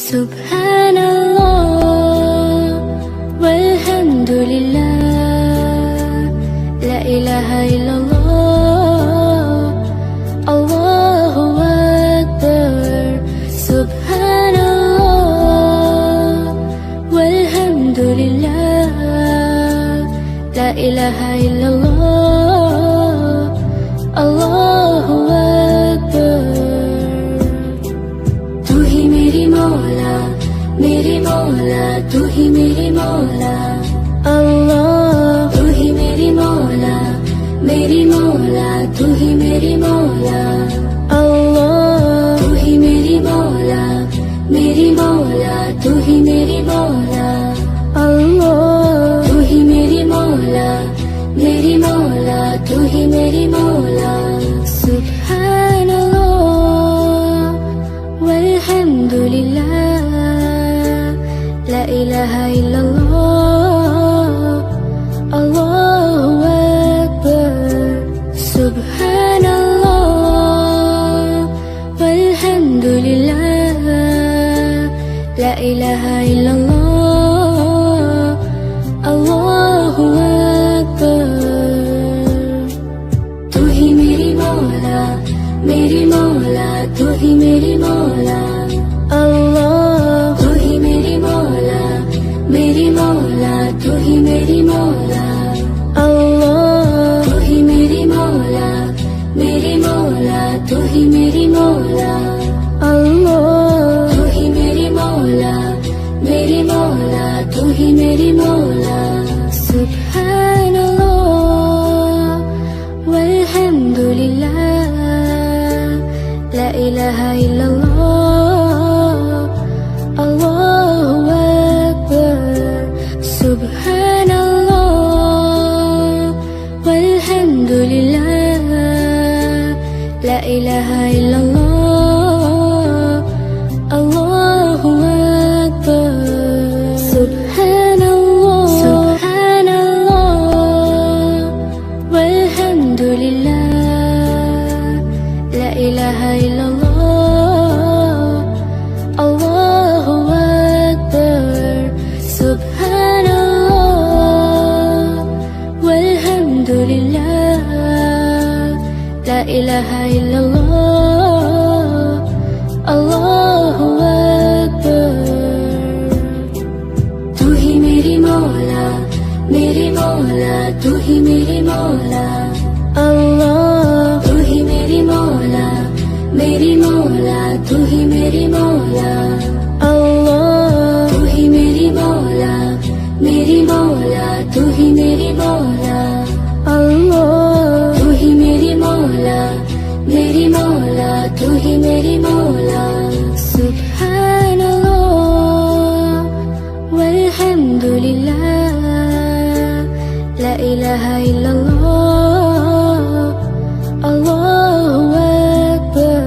Subhanallah walhamdulillah, la ilaha illallah, Allahu Akbar. Subhanallah walhamdulillah, la ilaha illallah, Allahu Akbar. तू ही मेरी मौला, मेरी मौला, तू ही मेरी मौला, अल्लाह। तू ही मेरी मौला, मेरी मौला, तू ही मेरी मौला, अल्लाह। तू ही मेरी मौला, मेरी मौला, तू ही मेरी मौला, अल्लाह। तू ही मेरी मौला, मेरी मौला, तू ही मेरी मौला। सुब्हानल्लाह walhamdulillah, la ilaha illallah, Allahu Akbar. Subhanallah walhamdulillah, la ilaha illallah, Allahu Akbar. तू ही मेरी मौला, मेरी मौला, तू ही मेरी मौला, अल्लाह। तू ही मेरी मौला, मेरी मौला, तू ही मेरी मौला, अल्लाह। तू ही मेरी मौला, मेरी मौला, तू ही मेरी मौला, अल्लाह। तू ही मेरी मौला, मेरी मौला, तू ही मेरी मौला। सुब्हानल्लाह walhamdulillah, la ilaha illallah, Allahu Akbar. Subhanallah walhamdulillah, la ilaha illallah, Allahu Akbar. Subhanallah, subhanallah walhamdulillah, la ilaha illallah, Allahu Akbar. Subhanallah walhamdulillah, la ilaha illallah, Allahu Akbar. तू ही मेरी मौला, मेरी मौला, तू ही मेरी मौला, अल्लाह। तू ही मेरी मौला, मेरी मौला, तू ही मेरी मौला, अल्लाह। तू ही मेरी मौला, मेरी मौला, तू ही मेरी मौला, अल्लाह। तू ही मेरी मौला, मेरी मौला, तू ही मेरी मौला। सुब्हानल्लाह walhamdulillah, la ilaha illallah, Allahu Akbar.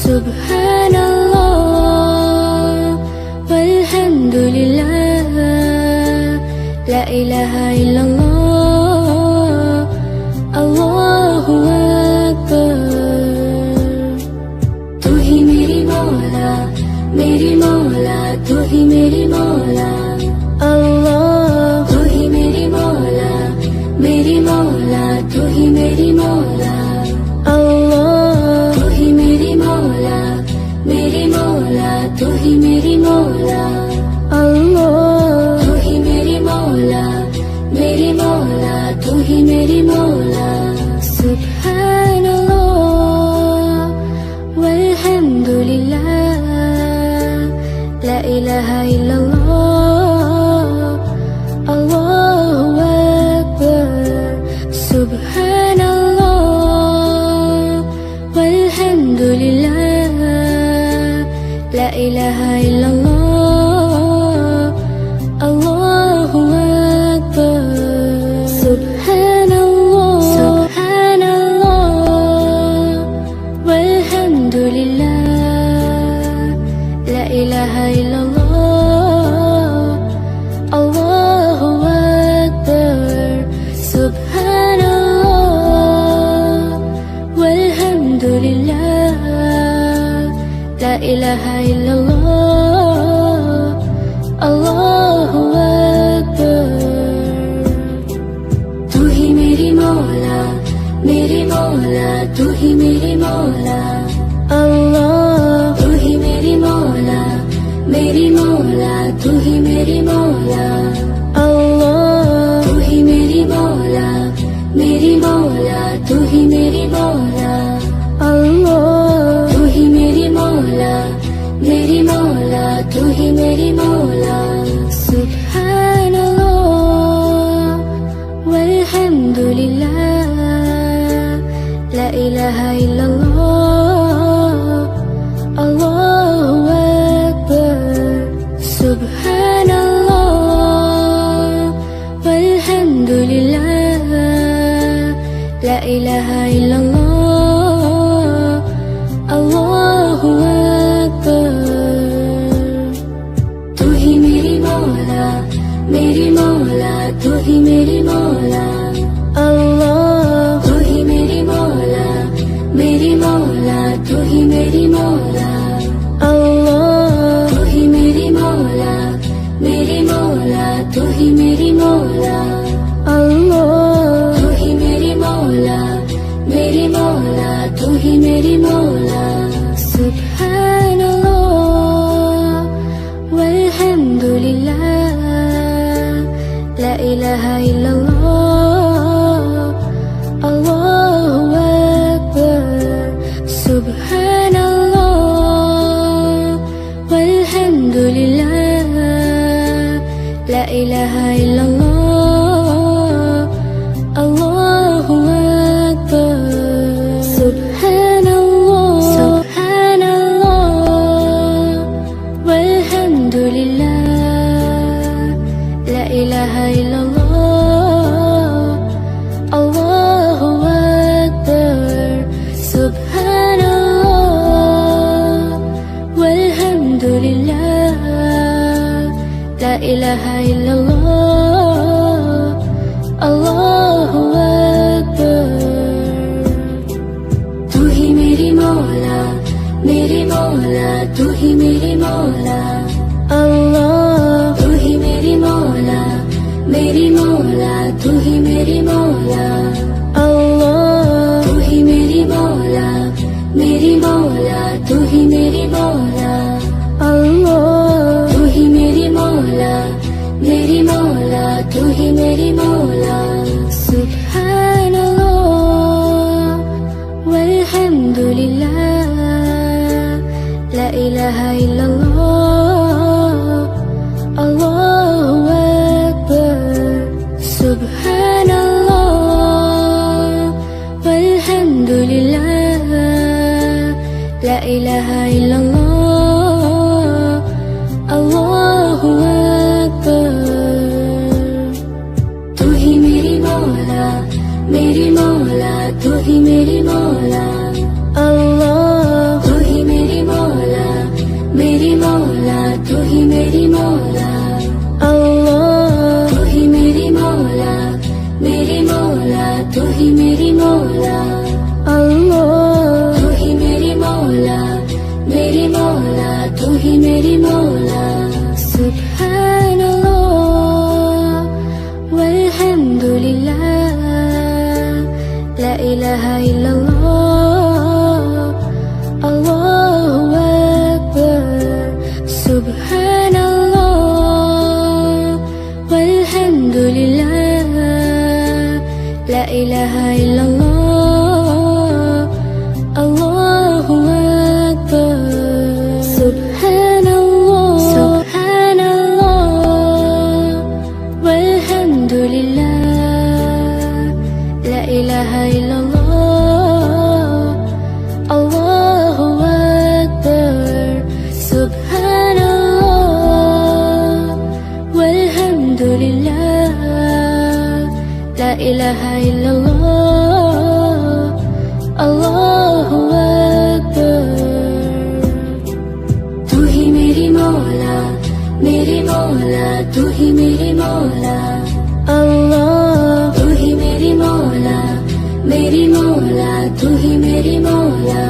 Subhanallah walhamdulillah, la ilaha illallah, Allahu Akbar. तू ही मेरी मौला, मेरी मौला, तू ही मेरी मौला, अल्लाह। तू ही मेरी मौला, मेरी मौला, तू ही मेरी मौला, अल्लाह। तू ही मेरी मौला, मेरी मौला, तू ही मेरी मौला, अल्लाह। तू ही मेरी मौला, मेरी मौला, तू ही मेरी मौला। सुब्हानल्लाह walhamdulillah, la ilaha illallah, Allahu Akbar. Subhanallah walhamdulillah, la ilaha illallah, Allahu Akbar. Subhanallah, subhanallah walhamdulillah, la ilaha illallah, Allahu Akbar. Subhanallah walhamdulillah, la ilaha illallah, मेरी मौला तू ही मेरी मौला अल्लाह तू ही मेरी मौला तू ही मेरी मौला अल्लाह तू ही मेरी मौला तू ही मेरी मौला सुब्हानल्लाह वल्हम्दुलिल्लाह ला इलाहा इल्लल्लाह अल्लाहु अकबर सुब्हानल्लाह वल्हम्दुलिल्लाह ला इलाहा इल्लल्लाह अल्लाहु अकबर तू ही मेरी मौला तू ही मेरी मौला अल्लाह तू ही मेरी मौला तू ही मेरी मौला अल्लाह तू ही मेरी मौला तू ही मेरी मौला अल्लाह तू ही मेरी मौला तू ही मेरी मौला सुब्हानल्लाह वल्हम्दुलिल्लाह ला इलाहा इल्लल्लाह अल्लाहु अकबर सुब्हानल्लाह वल्हम्दुलिल्लाह ला इलाहा इल्लल्लाह अल्लाहु अकबर सुब्हानल्लाह वल्हम्दुलिल्लाह ला इलाहा इल्लल्लाह अल्लाहु अकबर सुब्हानल्लाह वल्हम्दुलिल्लाह ला इलाहा इल्लल्लाह अल्लाहु अकबर तू ही मेरी मौला तू ही मेरी मौला अल्लाह तू ही मेरी मौला तू ही मेरी मौला अल्लाह तू ही मेरी मौला तू ही मेरी मौला अल्लाह तू ही मेरी मौला तू ही मेरी मौला सुब्हानल्लाह वल्हम्दुलिल्लाह ला इलाहा इल्लल्लाह अल्लाहु अकबर सुब्हानल्लाह वल्हम्दुलिल्लाह ला इलाहा इल्लल्लाह अल्लाहु अकबर तू ही मेरी मौला तू ही मेरी मौला अल्लाह तू ही मेरी मौला तू ही मेरी मौला अल्लाह तू ही मेरी मौला तू ही मेरी मौला अल्लाह तू ही मेरी मौला तू ही मेरी मौला सुब्हानल्लाह वल्हम्दुलिल्लाह ला इलाहा इल्लल्लाह अल्लाहु अकबर सुब्हानल्लाह वल्हम्दुलिल्लाह ला इलाहा इल्लल्लाह अल्लाहु अकबर सुब्हानल्लाह वल्हम्दुलिल्लाह ला इलाहा इल्लल्लाह अल्लाहु अकबर सुब्हानल्लाह वल्हम्दुलिल्लाह ला इलाहा इल्लल्लाह अल्लाहु अकबर तू ही मेरी मौला तू ही मेरी मौला अल्लाह तू ही मेरी मौला तू ही मेरी मौला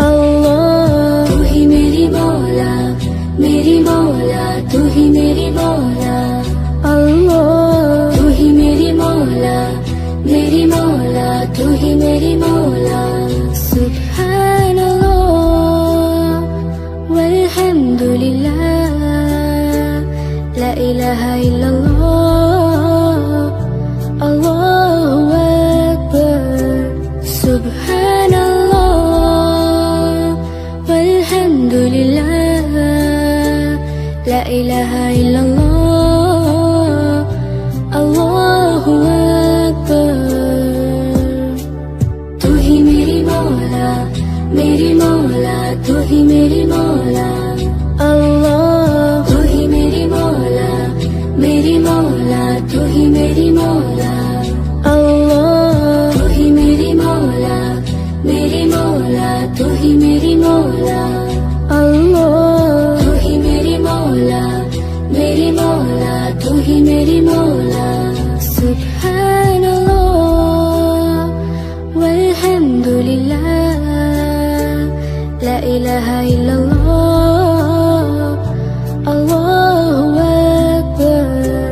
अल्लाह तू ही मेरी मौला तू ही मेरी मौला अल्लाह तू ही मेरी मौला तू ही मेरी मौला सुब्हानल्लाह वल्हम्दुलिल्लाह والحمد لله لا إله إلا الله الله أكبر سبحان الله والحمد لله لا إله إلا الله الله أكبر तू ही मेरी मौला तू ही मेरी मौला अल्लाह तू ही मेरी मौला तू ही मेरी मौला अल्लाह तू ही मेरी मौला तू ही मेरी मौला अल्लाह तू ही मेरी मौला तू ही मेरी मौला सुभान अल्लाह वल्हम्दु लिल्लाह ला इलाहा इल्लल्लाह अल्लाहु अकबर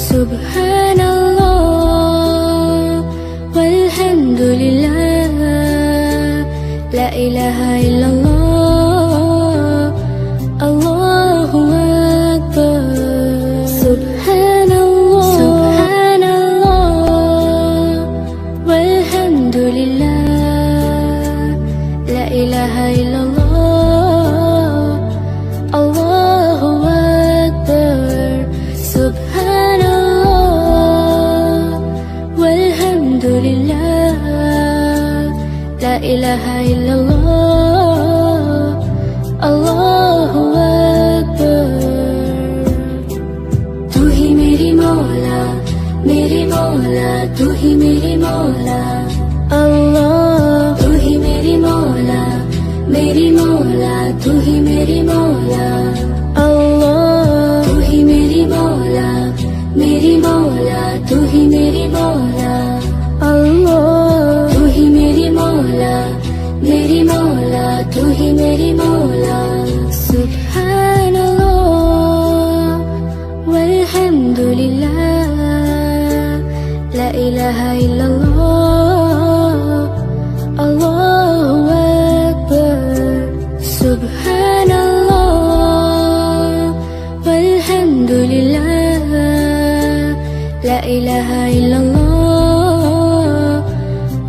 सुभान अल्लाह वल्हम्दु लिल्लाह ला इलाहा इल्लल्लाह अल्लाहु अकबर सुभान अल्लाह वल्हम्दु लिल्लाह ला इलाहा इल्लल्लाह अल्लाहु अकबर सुभान अल्लाह वल्हम्दु लिल्लाह ला इलाहा इल्लल्लाह अल्लाहु अकबर तू ही मेरी मौला तू ही मेरी मौला अल्लाह तू ही मेरी मौला तू ही मेरी मौला अल्लाह तू ही मेरी मौला तू ही मेरी मौला अल्लाह तू ही मेरी मौला तू ही मेरी मौला सुभान अल्लाह वल्हम्दु लिल्लाह ला इलाहा इल्लल्लाह अल्लाहु अकबर सुभान अल्लाह वल्हम्दु लिल्लाह ला इलाहा इल्लल्लाह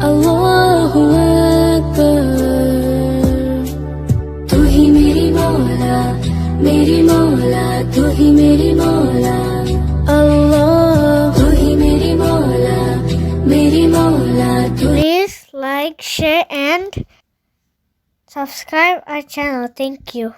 अल्लाहु अकबर तू ही मेरी मौला तू ही मेरी मौला अल्लाह तू ही मेरी मौला तू Please like, share, and subscribe our channel. Thank you.